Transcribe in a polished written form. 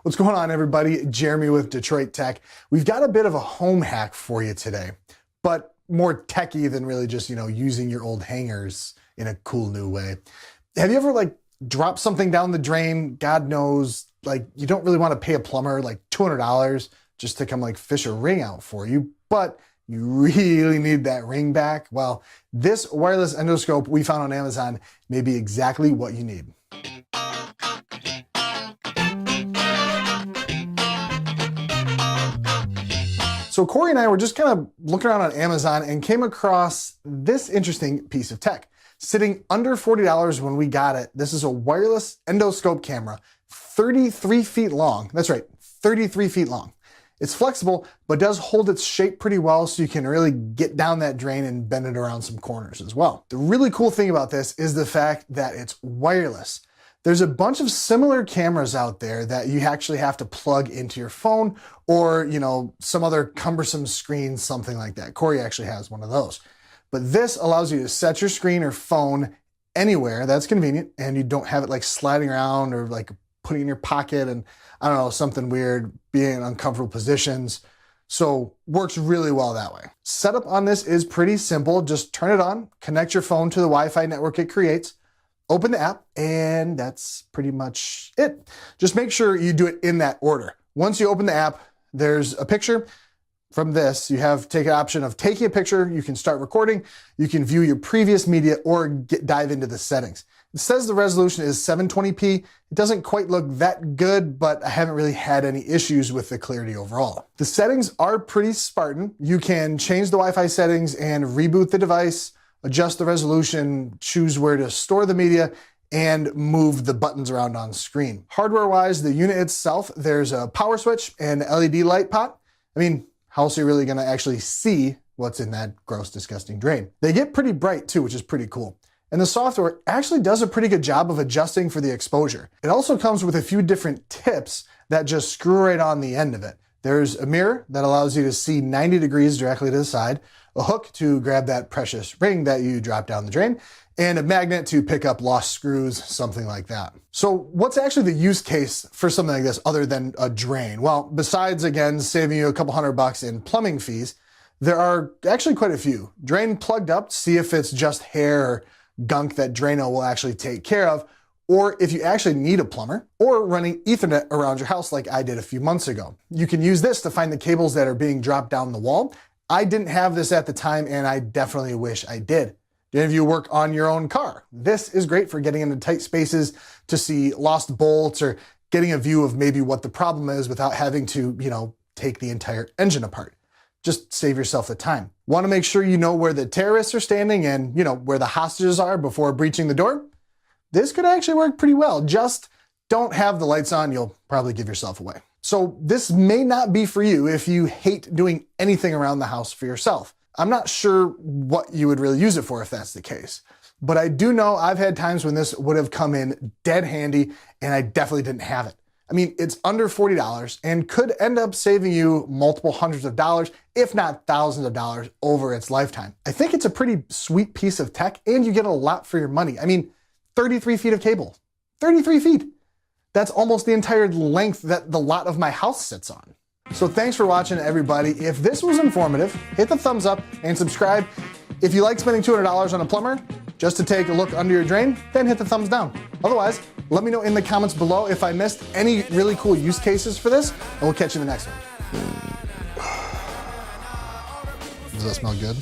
What's going on, everybody? Jeremy with Detroit Tech. We've got a bit of a home hack for you today, but more techie than really just, using your old hangers in a cool new way. Have you ever dropped something down the drain? God knows, you don't really want to pay a plumber $200 just to come fish a ring out for you, but you really need that ring back. Well, this wireless endoscope we found on Amazon may be exactly what you need. So Corey and I were just kind of looking around on Amazon and came across this interesting piece of tech. Sitting under $40 when we got it, this is a wireless endoscope camera, 33 feet long. That's right, 33 feet long. It's flexible, but does hold its shape pretty well, so you can really get down that drain and bend it around some corners as well. The really cool thing about this is the fact that it's wireless. There's a bunch of similar cameras out there that you actually have to plug into your phone or, some other cumbersome screen, something like that. Corey actually has one of those. But this allows you to set your screen or phone anywhere that's convenient, and you don't have it sliding around or putting in your pocket and, I don't know, something weird, being in uncomfortable positions. So works really well that way. Setup on this is pretty simple. Just turn it on, connect your phone to the Wi-Fi network it creates, open the app, and that's pretty much it. Just make sure you do it in that order. Once you open the app, there's a picture. From this, you have take an option of taking a picture. You can start recording. You can view your previous media or dive into the settings. It says the resolution is 720p. It doesn't quite look that good, but I haven't really had any issues with the clarity overall. The settings are pretty Spartan. You can change the Wi-Fi settings and reboot the device, adjust the resolution, choose where to store the media, and move the buttons around on screen. Hardware-wise, the unit itself, there's a power switch and LED light pot. How else are you really going to actually see what's in that gross, disgusting drain? They get pretty bright too, which is pretty cool. And the software actually does a pretty good job of adjusting for the exposure. It also comes with a few different tips that just screw right on the end of it. There's a mirror that allows you to see 90 degrees directly to the side, a hook to grab that precious ring that you dropped down the drain, and a magnet to pick up lost screws, something like that. So what's actually the use case for something like this other than a drain? Well, besides, again, saving you a couple $100 in plumbing fees, there are actually quite a few. Drain plugged up, see if it's just hair or gunk that Drano will actually take care of, or if you actually need a plumber, or running Ethernet around your house like I did a few months ago. You can use this to find the cables that are being dropped down the wall. I didn't have this at the time, and I definitely wish I did. Do any of you work on your own car? This is great for getting into tight spaces to see lost bolts or getting a view of maybe what the problem is without having to, take the entire engine apart. Just save yourself the time. Want to make sure you know where the terrorists are standing and, where the hostages are before breaching the door? This could actually work pretty well. Just don't have the lights on. You'll probably give yourself away. So this may not be for you if you hate doing anything around the house for yourself. I'm not sure what you would really use it for if that's the case. But I do know I've had times when this would have come in dead handy, and I definitely didn't have it. It's under $40 and could end up saving you multiple hundreds of dollars, if not thousands of dollars over its lifetime. I think it's a pretty sweet piece of tech, and you get a lot for your money. 33 feet of cable, 33 feet. That's almost the entire length that the lot of my house sits on. So thanks for watching, everybody. If this was informative, hit the thumbs up and subscribe. If you like spending $200 on a plumber just to take a look under your drain, then hit the thumbs down. Otherwise, let me know in the comments below if I missed any really cool use cases for this, and we'll catch you in the next one. Does that smell good?